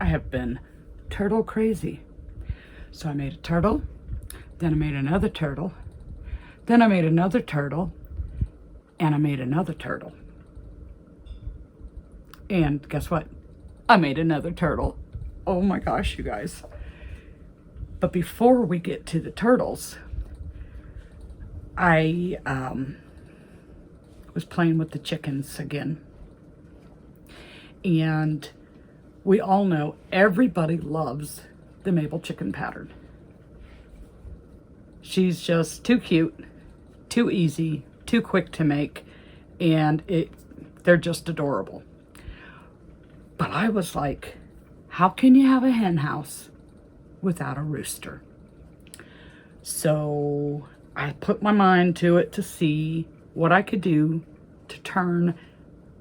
I have been turtle crazy. So I made a turtle, then I made another turtle, then I made another turtle, and I made another turtle. And guess what? I made another turtle. Oh my gosh, you guys. But before we get to the turtles, I was playing with the chickens again. And we all know everybody loves the Mabel Chicken pattern. She's just too cute, too easy, too quick to make, and they're just adorable. But I was like, how can you have a hen house without a rooster? So I put my mind to it to see what I could do to turn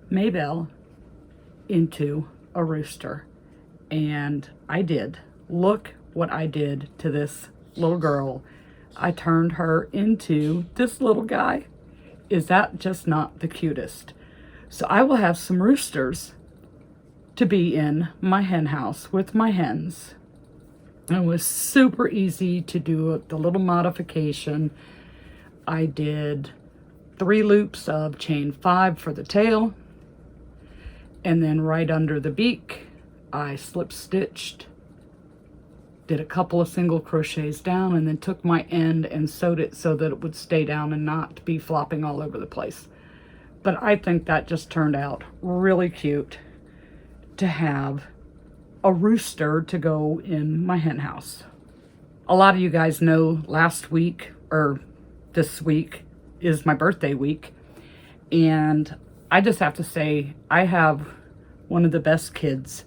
Mabel into a rooster. And I did. Look what I did to this little girl. I turned her into this little guy. Is that just not the cutest? So I will have some roosters to be in my hen house with my hens. And it was super easy to do the little modification. I did 3 loops of chain 5 for the tail, and then right under the beak I slip stitched, did a couple of single crochets down, and then took my end and sewed it so that it would stay down and not be flopping all over the place. But I think that just turned out really cute to have a rooster to go in my hen house. A lot of you guys know last week, or this week, is my birthday week, and I just have to say I have one of the best kids.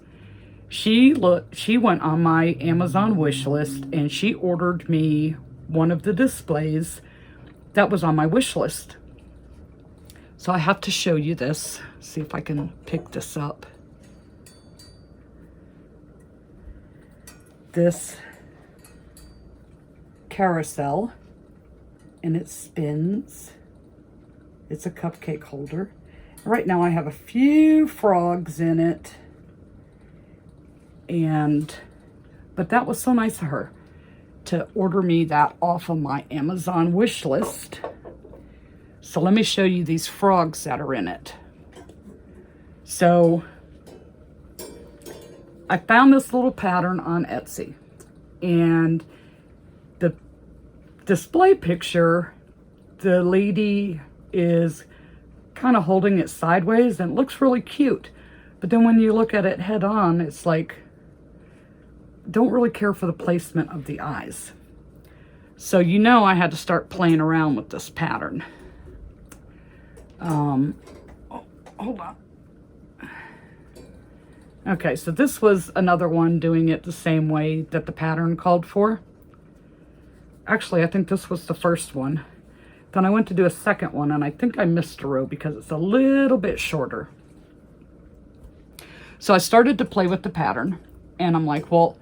She went on my Amazon wish list and she ordered me one of the displays that was on my wish list. So I have to show you this. See if I can pick this up. This carousel, and it spins. It's a cupcake holder. Right now I have a few frogs in it, but that was so nice of her to order me that off of my Amazon wish list. So let me show you these frogs that are in it. So I found this little pattern on Etsy, and the display picture, the lady is kind of holding it sideways and it looks really cute. But then when you look at it head on, it's like, don't really care for the placement of the eyes. So you know I had to start playing around with this pattern. Hold on. Okay, so this was another one doing it the same way that the pattern called for. Actually, I think this was the first one. Then I went to do a second one, and I think I missed a row because it's a little bit shorter. So I started to play with the pattern, and I'm like, well,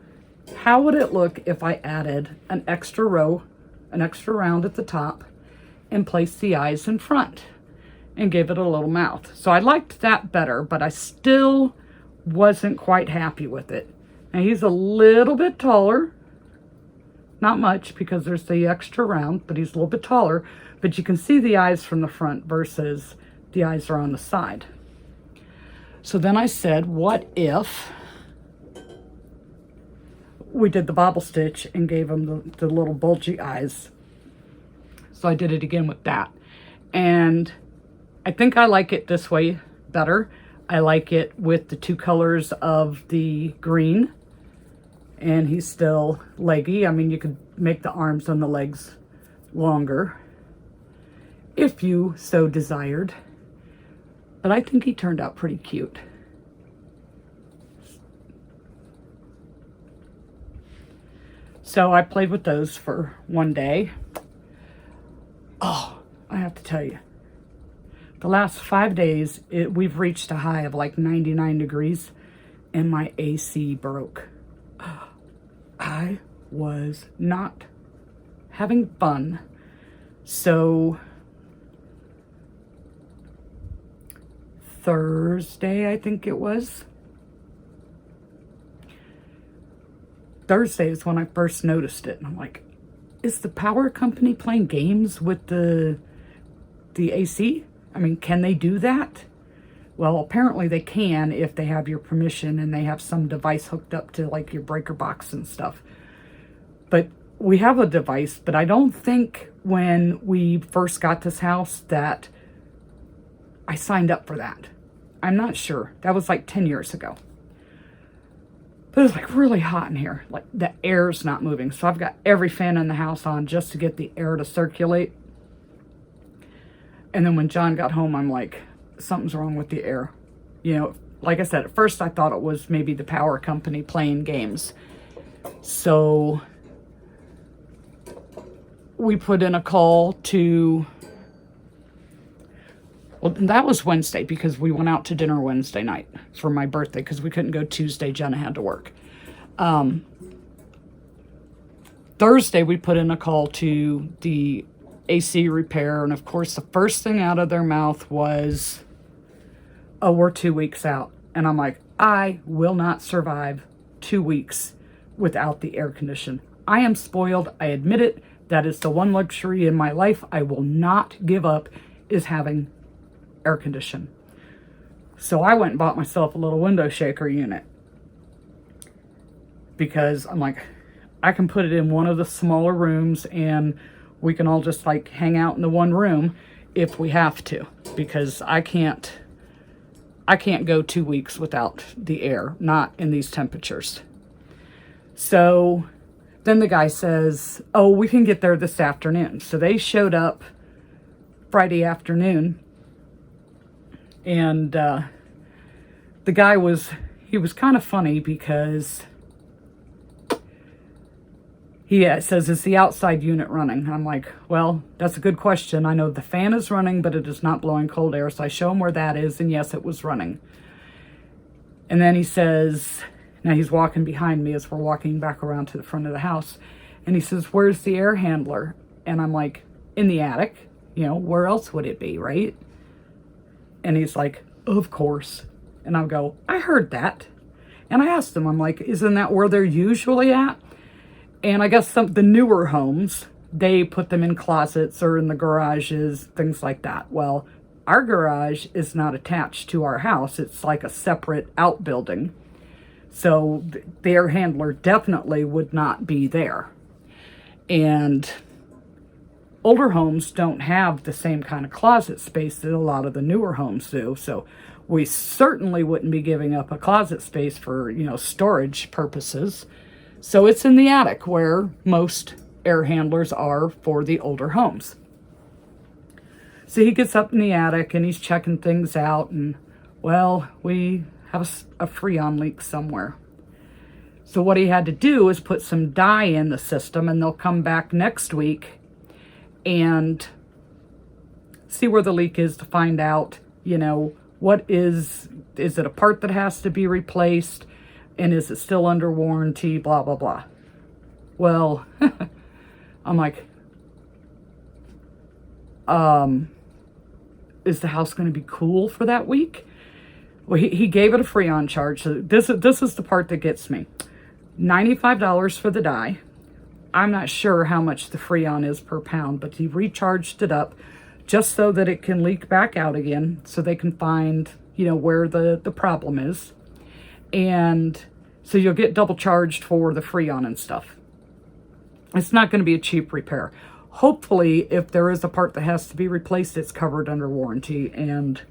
how would it look if I added an extra row, an extra round at the top, and placed the eyes in front and gave it a little mouth? So I liked that better, but I still wasn't quite happy with it. Now he's a little bit taller, not much because there's the extra round, but he's a little bit taller, but you can see the eyes from the front versus the eyes are on the side. So then I said, what if we did the bobble stitch and gave him the little bulgy eyes? So I did it again with that, and I think I like it this way better. I like it with the 2 colors of the green, and he's still leggy. I mean, you could make the arms and the legs longer if you so desired, but I think he turned out pretty cute. So I played with those for one day. Oh, I have to tell you, the last 5 days, we've reached a high of like 99 degrees, and my AC broke. I was not having fun. So Thursday, I think it was, Thursday is when I first noticed it. And I'm like, is the power company playing games with the AC? I mean, can they do that? Well, apparently they can if they have your permission and they have some device hooked up to like your breaker box and stuff. But we have a device, but I don't think when we first got this house that I signed up for that. I'm not sure. That was like 10 years ago. But it's like really hot in here. Like the air's not moving. So I've got every fan in the house on just to get the air to circulate. And then when John got home, I'm like, something's wrong with the air. You know, like I said, at first I thought it was maybe the power company playing games. So we put in a call to, well, that was Wednesday because we went out to dinner Wednesday night for my birthday because we couldn't go Tuesday. Jenna had to work. Thursday, we put in a call to the AC repair. And of course, the first thing out of their mouth was, oh, we're 2 weeks out. And I'm like, I will not survive 2 weeks without the air condition. I am spoiled. I admit it. That is the one luxury in my life I will not give up, is having air condition. So I went and bought myself a little window shaker unit because I'm like, I can put it in one of the smaller rooms and we can all just like hang out in the one room if we have to, because I can't go 2 weeks without the air, not in these temperatures. So then the guy says, oh, we can get there this afternoon. So they showed up Friday afternoon, and the guy was kind of funny because he says, is the outside unit running? I'm like, well, that's a good question. I know the fan is running, but it is not blowing cold air. So I show him where that is, and yes, it was running. And then he says, now he's walking behind me as we're walking back around to the front of the house. And he says, where's the air handler? And I'm like, in the attic. You know, where else would it be, right? And he's like, of course. And I'll go, I heard that. And I asked him, I'm like, isn't that where they're usually at? And I guess the newer homes, they put them in closets or in the garages, things like that. Well, our garage is not attached to our house. It's like a separate outbuilding. So the air handler definitely would not be there. And older homes don't have the same kind of closet space that a lot of the newer homes do. So we certainly wouldn't be giving up a closet space for, you know, storage purposes. So it's in the attic where most air handlers are for the older homes. So he gets up in the attic and he's checking things out, and well, we have a freon leak somewhere. So what he had to do is put some dye in the system, and they'll come back next week and see where the leak is to find out, you know, what is it a part that has to be replaced? And is it still under warranty? Blah, blah, blah. Well, I'm like, is the house going to be cool for that week? Well, he gave it a freon charge. So this is the part that gets me. $95 for the dye. I'm not sure how much the freon is per pound, but he recharged it up just so that it can leak back out again, so they can find, you know, where the problem is. And so you'll get double charged for the freon and stuff. It's not going to be a cheap repair. Hopefully, if there is a part that has to be replaced, it's covered under warranty, and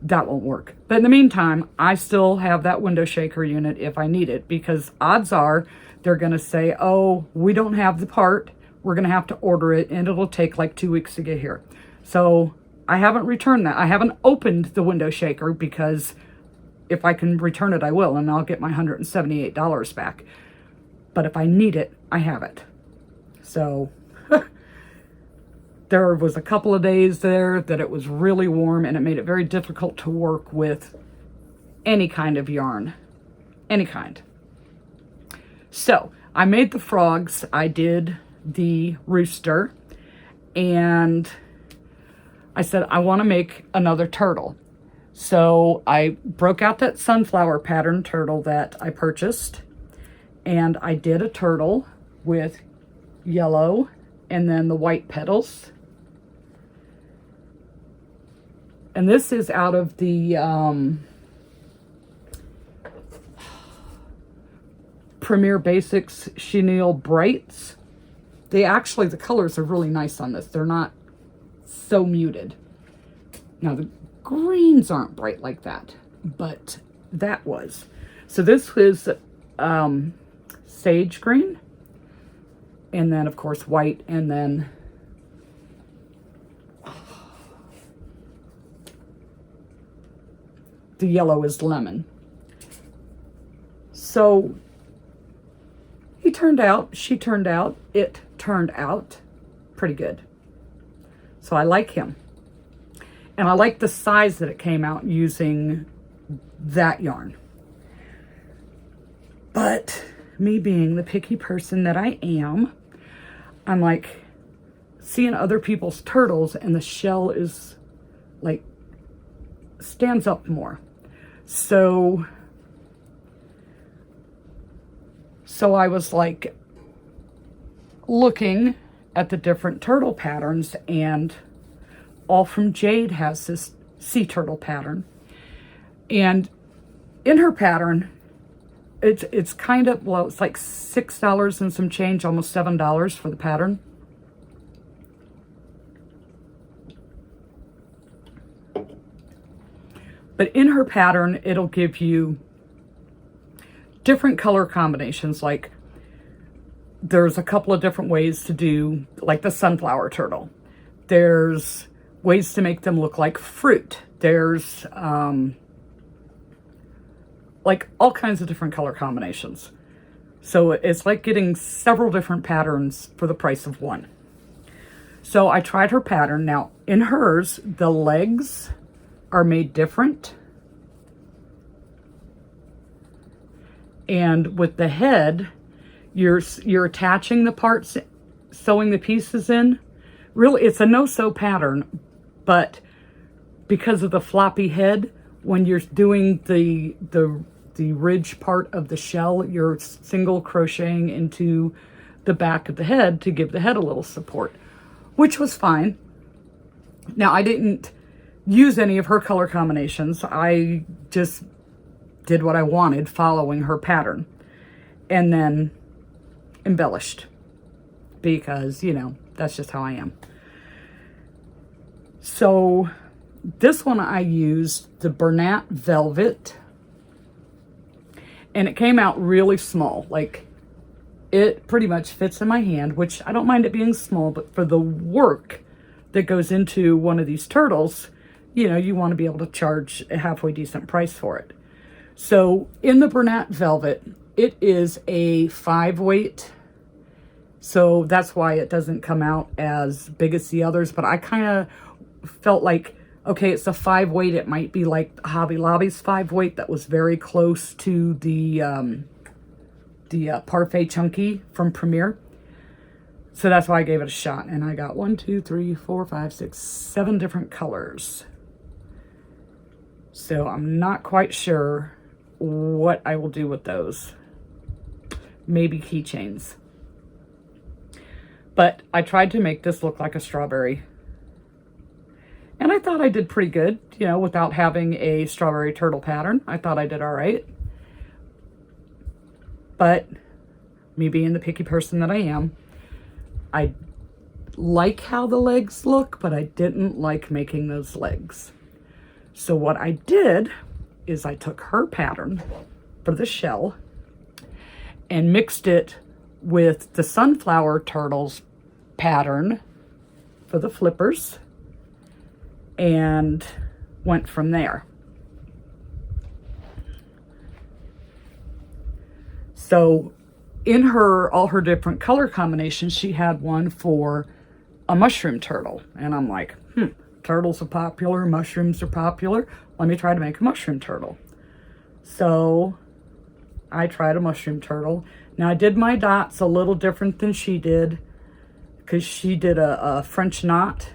that won't work. But in the meantime, I still have that window shaker unit if I need it, because odds are they're going to say, oh, we don't have the part. We're going to have to order it, and it'll take like 2 weeks to get here. So I haven't returned that. I haven't opened the window shaker because if I can return it, I will, and I'll get my $178 back. But if I need it, I have it. So there was a couple of days there that it was really warm, and it made it very difficult to work with any kind of yarn. Any kind. So I made the frogs. I did the rooster, and I said, I want to make another turtle. So I broke out that sunflower pattern turtle that I purchased, And I did a turtle with yellow and then the white petals. And this is out of the Premier Basics Chenille Brights. The colors are really nice on this. They're not so muted. Now the greens aren't bright like that, but that was. So this was sage green, and then of course white, and then the yellow is lemon. So it turned out pretty good. So I like him. And I like the size that it came out using that yarn. But me being the picky person that I am, I'm like seeing other people's turtles and the shell is like stands up more. So I was like looking at the different turtle patterns, and All From Jade has this sea turtle pattern. And in her pattern, it's kind of, well, it's like $6 and some change, almost $7 for the pattern. But in her pattern, it'll give you different color combinations. Like there's a couple of different ways to do, like the sunflower turtle. There's ways to make them look like fruit. There's like all kinds of different color combinations. So it's like getting several different patterns for the price of one. So I tried her pattern. Now in hers, the legs are made different. And with the head, you're attaching the parts, sewing the pieces in. Really, it's a no-sew pattern, but because of the floppy head, when you're doing the ridge part of the shell, you're single crocheting into the back of the head to give the head a little support, which was fine. Now, I didn't use any of her color combinations. I just did what I wanted following her pattern, and then embellished, because, you know, that's just how I am. So this one I used the Bernat Velvet, and it came out really small. Like, it pretty much fits in my hand, which I don't mind it being small, but for the work that goes into one of these turtles, you know, you want to be able to charge a halfway decent price for it. So in the Bernat Velvet, it is a 5-weight. So that's why it doesn't come out as big as the others. But I kind of felt like, okay, it's a 5-weight. It might be like Hobby Lobby's 5-weight that was very close to the Parfait Chunky from Premier. So that's why I gave it a shot. And I got 1, 2, 3, 4, 5, 6, 7 different colors. So I'm not quite sure what I will do with those. Maybe keychains. But I tried to make this look like a strawberry. And I thought I did pretty good, you know, without having a strawberry turtle pattern. I thought I did all right. But me being the picky person that I am, I like how the legs look, but I didn't like making those legs. So what I did is I took her pattern for the shell and mixed it with the Sunflower Turtles pattern for the flippers and went from there. So in all her different color combinations, she had one for a mushroom turtle. And I'm like, turtles are popular, mushrooms are popular. Let me try to make a mushroom turtle. So I tried a mushroom turtle. Now I did my dots a little different than she did, because she did a French knot,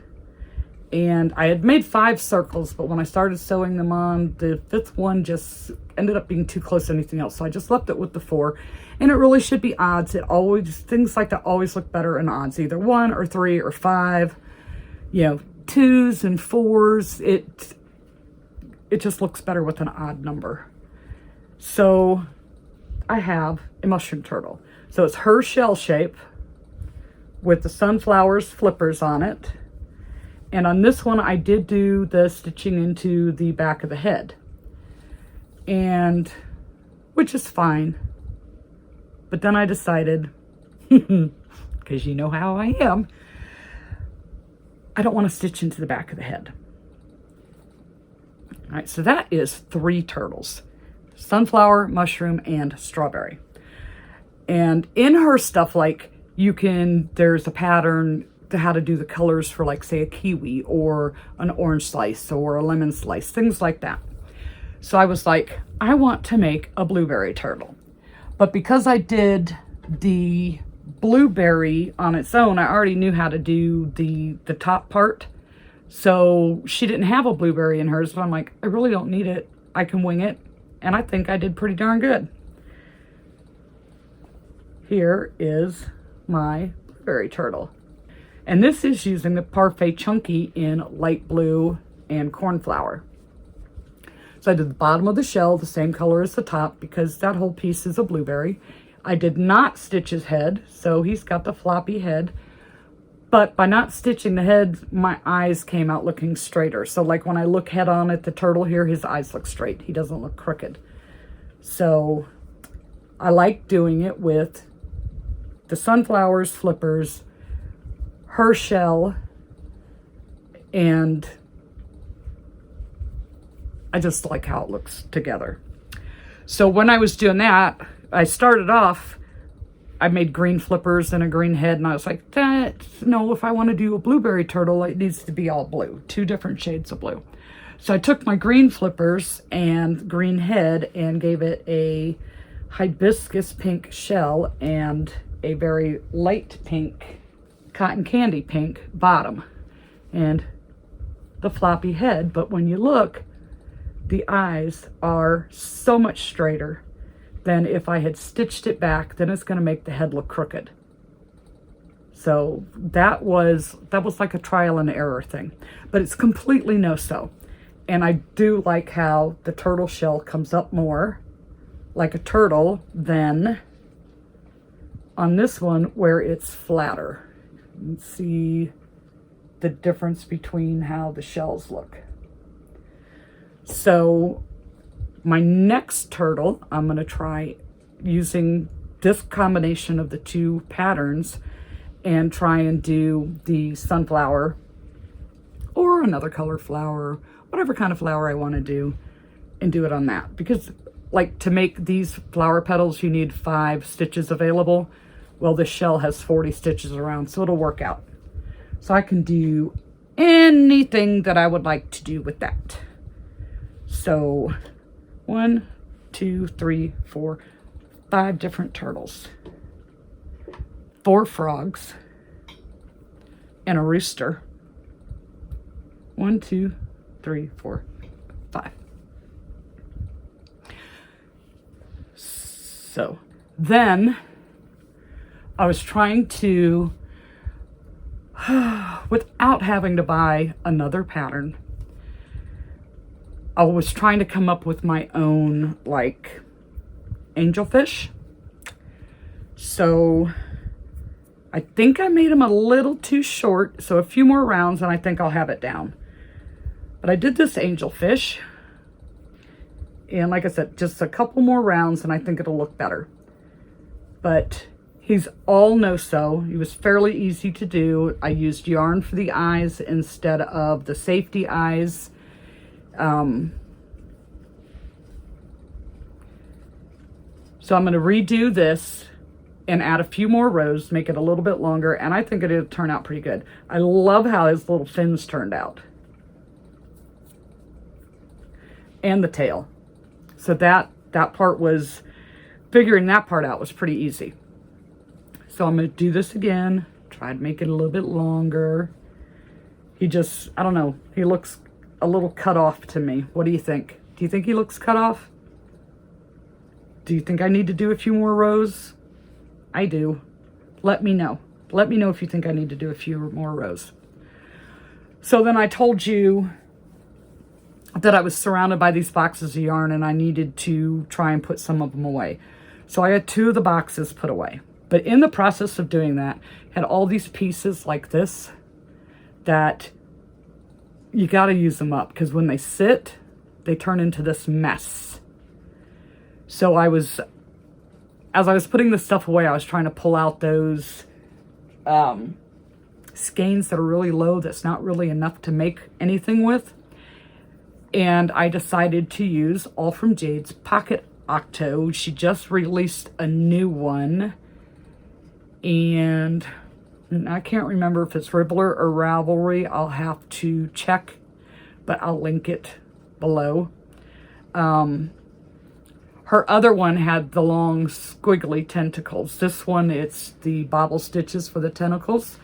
And I had made 5 circles, but when I started sewing them on, the 5th one just ended up being too close to anything else. So I just left it with the 4. And it really should be odds. Things like that always look better in odds, either 1 or 3 or 5, you know, 2s and 4s. It just looks better with an odd number. So I have a mushroom turtle. So it's her shell shape with the sunflowers flippers on it. And on this one, I did do the stitching into the back of the head, and which is fine. But then I decided, because you know how I am, I don't want to stitch into the back of the head. All right, so that is 3 turtles: sunflower, mushroom, and strawberry. And in her stuff, like, there's a pattern to how to do the colors for, like, say, a kiwi or an orange slice or a lemon slice, things like that. So I was like, I want to make a blueberry turtle. But because I did the blueberry on its own, I already knew how to do the top part. So she didn't have a blueberry in hers, but I'm like, I really don't need it. I can wing it. And I think I did pretty darn good. Here is my blueberry turtle. And this is using the Parfait Chunky in light blue and cornflower. So I did the bottom of the shell the same color as the top because that whole piece is a blueberry. I did not stitch his head, so he's got the floppy head. But by not stitching the head, my eyes came out looking straighter. So like when I look head on at the turtle here, his eyes look straight. He doesn't look crooked. So I like doing it with the sunflowers, flippers, her shell, and I just like how it looks together. So when I was doing that, I started off, I made green flippers and a green head, and I was like, no, if I want to do a blueberry turtle, it needs to be all blue, 2 different shades of blue. So I took my green flippers and green head and gave it a hibiscus pink shell and a very light pink, cotton candy pink bottom, and the floppy head. But when you look, the eyes are so much straighter than if I had stitched it back. Then it's going to make the head look crooked. So that was like a trial and error thing, but it's completely no-sew. And I do like how the turtle shell comes up more like a turtle than on this one where it's flatter. You can see the difference between how the shells look. So my next turtle, I'm going to try using this combination of the 2 patterns and try and do the sunflower or another color flower, whatever kind of flower I want to do, and do it on that. Because like to make these flower petals, you need 5 stitches available. Well, this shell has 40 stitches around, so it'll work out. So I can do anything that I would like to do with that. So 1, 2, 3, 4, 5 different turtles, 4 frogs, and a rooster. 1, 2, 3, 4, 5. So then I was trying to, without having to buy another pattern, I was trying to come up with my own, like, angelfish. So I think I made them a little too short, so a few more rounds and I think I'll have it down. But I did this angelfish, and like I said, just a couple more rounds and I think it'll look better. But he's all no-sew. He was fairly easy to do. I used yarn for the eyes instead of the safety eyes. So I'm going to redo this and add a few more rows, make it a little bit longer, and I think it'll turn out pretty good. I love how his little fins turned out. And the tail. So that part was, figuring that part out was pretty easy. So I'm going to do this again, try to make it a little bit longer. He just, I don't know, he looks a little cut off to me. What do you think? Do you think he looks cut off? Do you think I need to do a few more rows? I do. Let me know. Let me know if you think I need to do a few more rows. So then I told you that I was surrounded by these boxes of yarn and I needed to try and put some of them away. So I had 2 of the boxes put away. But in the process of doing that, had all these pieces like this that you got to use them up, because when they sit, they turn into this mess. So as I was putting this stuff away, I was trying to pull out those skeins that are really low, that's not really enough to make anything with. And I decided to use All From Jade's Pocket Octo. She just released a new one. And I can't remember if it's Ribbler or Ravelry. I'll have to check, but I'll link it below. Her other one had the long squiggly tentacles. This one, it's the bobble stitches for the tentacles.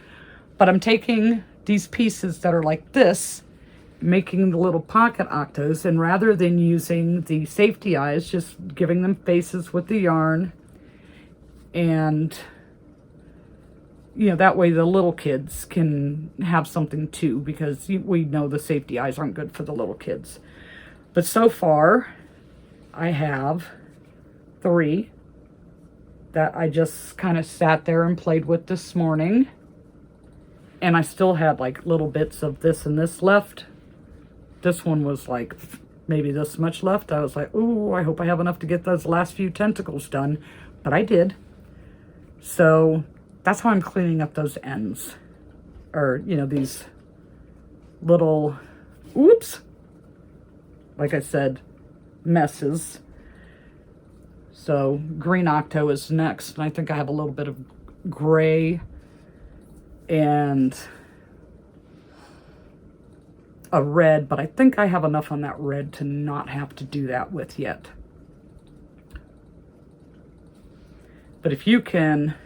But I'm taking these pieces that are like this, making the little pocket octos, and rather than using the safety eyes, just giving them faces with the yarn. And, you know, that way the little kids can have something too, because we know the safety eyes aren't good for the little kids. But so far, I have 3 that I just kind of sat there and played with this morning. And I still had like little bits of this and this left. This one was like maybe this much left. I was like, ooh, I hope I have enough to get those last few tentacles done. But I did. So that's how I'm cleaning up those ends. Or, you know, these little, oops, like I said, messes. So green octo is next. And I think I have a little bit of gray and a red, but I think I have enough on that red to not have to do that with yet. But if you can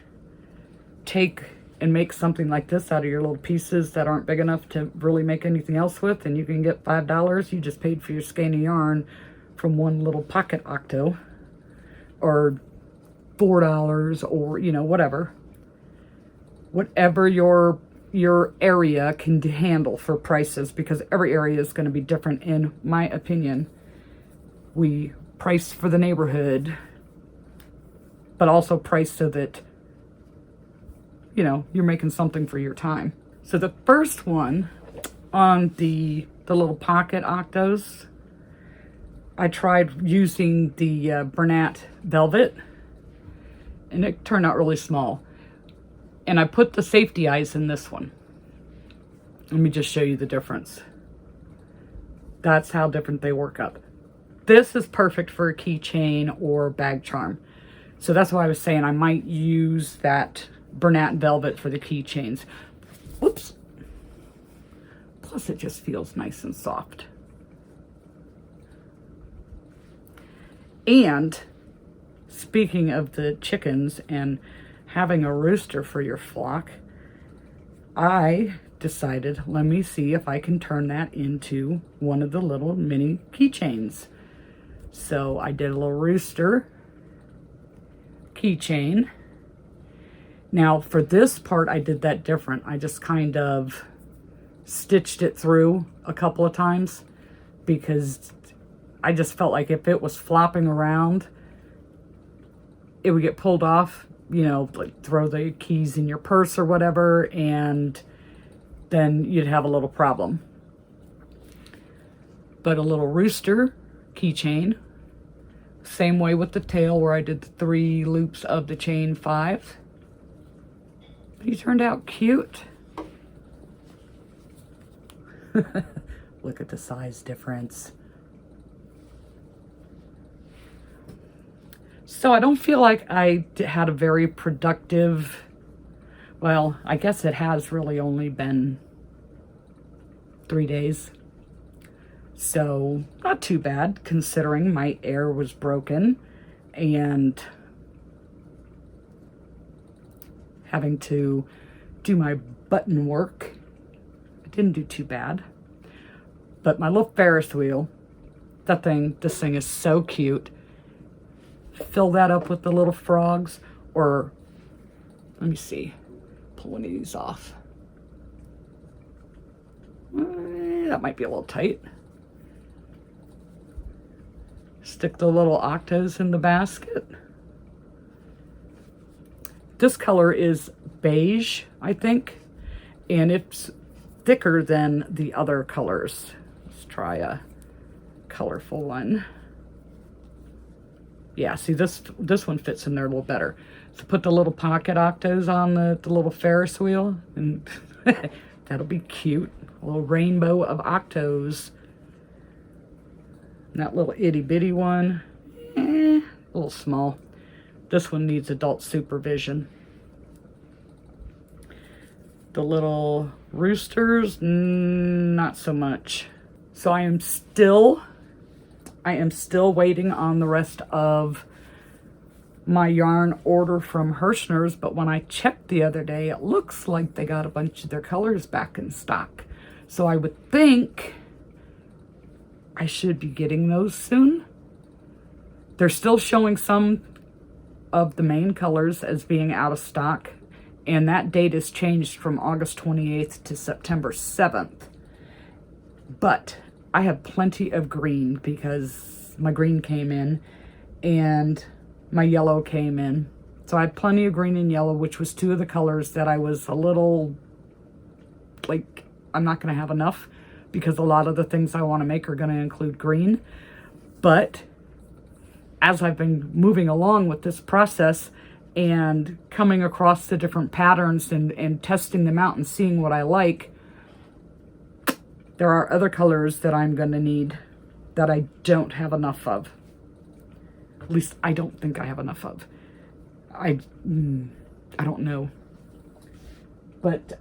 take and make something like this out of your little pieces that aren't big enough to really make anything else with, and you can get $5, you just paid for your skein of yarn from one little pocket octo, or $4, or, you know, whatever your area can handle for prices, because every area is going to be different. In my opinion, we price for the neighborhood, but also price so that, you know, you're making something for your time. So the first one on the little pocket octos, I tried using the Bernat velvet, and it turned out really small. And I put the safety eyes in this one. Let me just show you the difference. That's how different they work up. This is perfect for a keychain or bag charm. So that's why I was saying I might use that Bernat velvet for the keychains. Whoops. Plus it just feels nice and soft. And speaking of the chickens and having a rooster for your flock, I decided, let me see if I can turn that into one of the little mini keychains. So I did a little rooster keychain. Now for this part, I did that different. I just kind of stitched it through a couple of times, because I just felt like if it was flopping around, it would get pulled off. You know, like throw the keys in your purse or whatever, and then you'd have a little problem. But a little rooster keychain, same way with the tail, where I did the 3 loops of the chain 5. But he turned out cute. Look at the size difference. So I don't feel like I had a very productive, well, I guess it has really only been 3 days. So not too bad, considering my air was broken and having to do my button work didn't do too bad. But my little Ferris wheel, this thing is so cute. Fill that up with the little frogs, or let me see, pull one of these off. That might be a little tight. Stick the little octos in the basket. This color is beige, I think, and it's thicker than the other colors. Let's try a colorful one. Yeah, see, this one fits in there a little better. So put the little pocket octos on the little Ferris wheel, and that'll be cute. A little rainbow of octos. And that little itty bitty one, a little small. This one needs adult supervision. The little roosters, not so much. So I am still waiting on the rest of my yarn order from Hirschner's, but when I checked the other day, it looks like they got a bunch of their colors back in stock. So I would think I should be getting those soon. They're still showing some of the main colors as being out of stock, and that date is changed from August 28th to September 7th. But I have plenty of green because my green came in and my yellow came in. So I had plenty of green and yellow, which was two of the colors that I was a little like, I'm not going to have enough because a lot of the things I want to make are going to include green. But as I've been moving along with this process and coming across the different patterns and testing them out and seeing what I like, there are other colors that I'm going to need that I don't have enough of. At least I don't think I have enough of. I don't know. But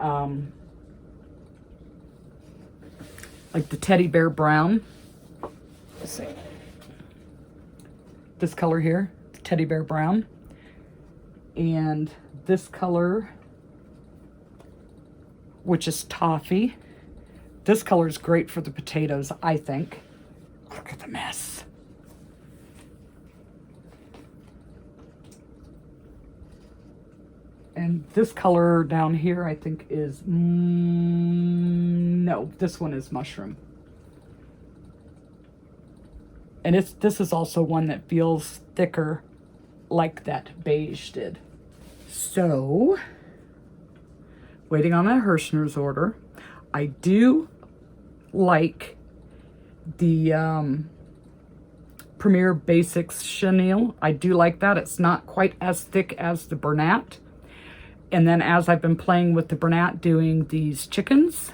like the teddy bear brown. Let's see. This color here, teddy bear brown. And this color, which is toffee. This color is great for the potatoes, I think. Look at the mess. And this color down here, I think is, no, this one is mushroom. And this is also one that feels thicker like that beige did. So, waiting on that Hirschner's order. I do like the Premier Basics chenille. I do like that. It's not quite as thick as the Bernat. And then as I've been playing with the Bernat doing these chickens,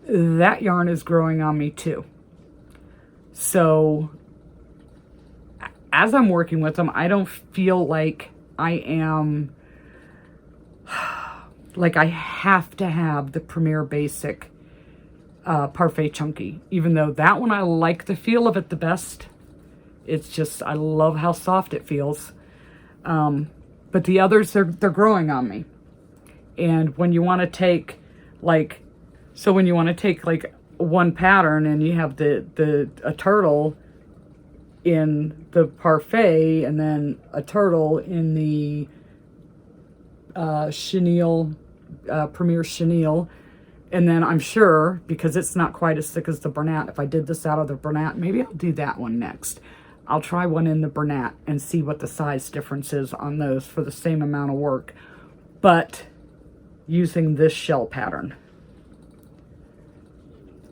that yarn is growing on me too. So as I'm working with them, I don't feel like I am, like I have to have the Premier Basic Parfait Chunky. Even though that one, I like the feel of it the best. It's just, I love how soft it feels. But the others, they're growing on me. And when you want to take like, so when you want to take like one pattern and you have a turtle in the Parfait and then a turtle in the chenille, Premier chenille, and then I'm sure, because it's not quite as thick as the Bernat, if I did this out of the Bernat, maybe I'll do that one next. I'll try one in the Bernat and see what the size difference is on those for the same amount of work, but using this shell pattern.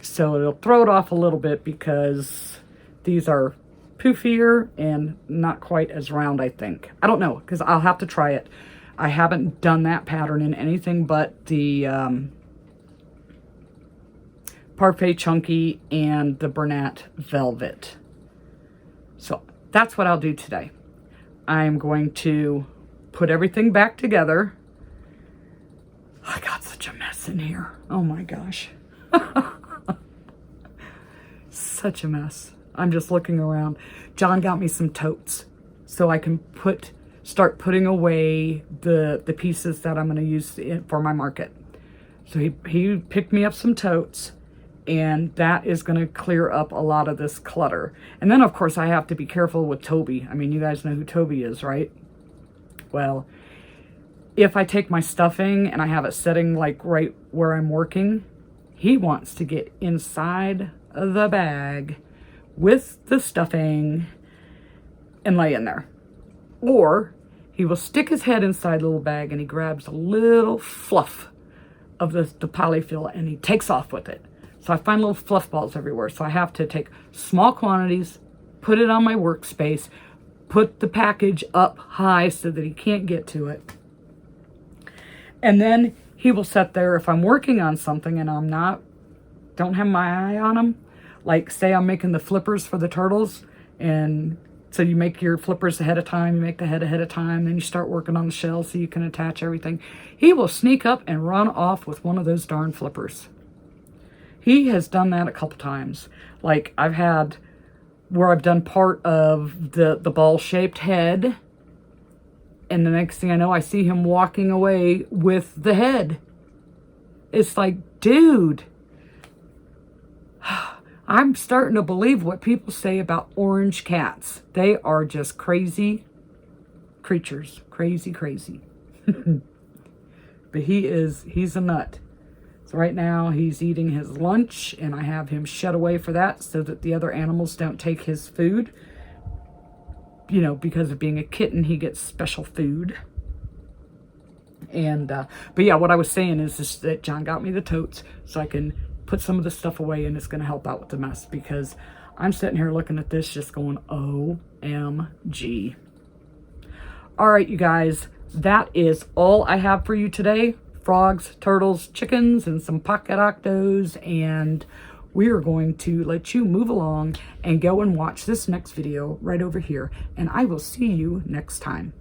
So it'll throw it off a little bit because these are poofier and not quite as round, I think. I don't know, because I'll have to try it. I haven't done that pattern in anything but the Parfait Chunky and the Bernat Velvet. So that's what I'll do today. I'm going to put everything back together. I got such a mess in here. Oh my gosh. Such a mess. I'm just looking around. John got me some totes so I can start putting away the pieces that I'm going to use for my market. So he picked me up some totes, and that is going to clear up a lot of this clutter. And then, of course, I have to be careful with Toby. I mean, you guys know who Toby is, right? Well, if I take my stuffing and I have it sitting like right where I'm working, he wants to get inside the bag with the stuffing and lay in there. Or he will stick his head inside the little bag and he grabs a little fluff of the polyfill and he takes off with it. So I find little fluff balls everywhere. So I have to take small quantities, put it on my workspace, put the package up high so that he can't get to it. And then he will sit there if I'm working on something and don't have my eye on him. Like say I'm making the flippers for the turtles, and so you make your flippers ahead of time, you make the head ahead of time, then you start working on the shell so you can attach everything. He will sneak up and run off with one of those darn flippers. He has done that a couple times. Like I've had where I've done part of the ball-shaped head, and the next thing I know, I see him walking away with the head. It's like, dude, I'm starting to believe what people say about orange cats. They are just crazy creatures. Crazy, crazy. But he's a nut. So right now he's eating his lunch, and I have him shut away for that so that the other animals don't take his food. You know, because of being a kitten, he gets special food. And, but yeah, what I was saying is that John got me the totes so I can put some of the stuff away, and it's going to help out with the mess, because I'm sitting here looking at this just going, OMG. All right, you guys, that is all I have for you today. Frogs, turtles, chickens, and some pocket octos, and we are going to let you move along and go and watch this next video right over here, and I will see you next time.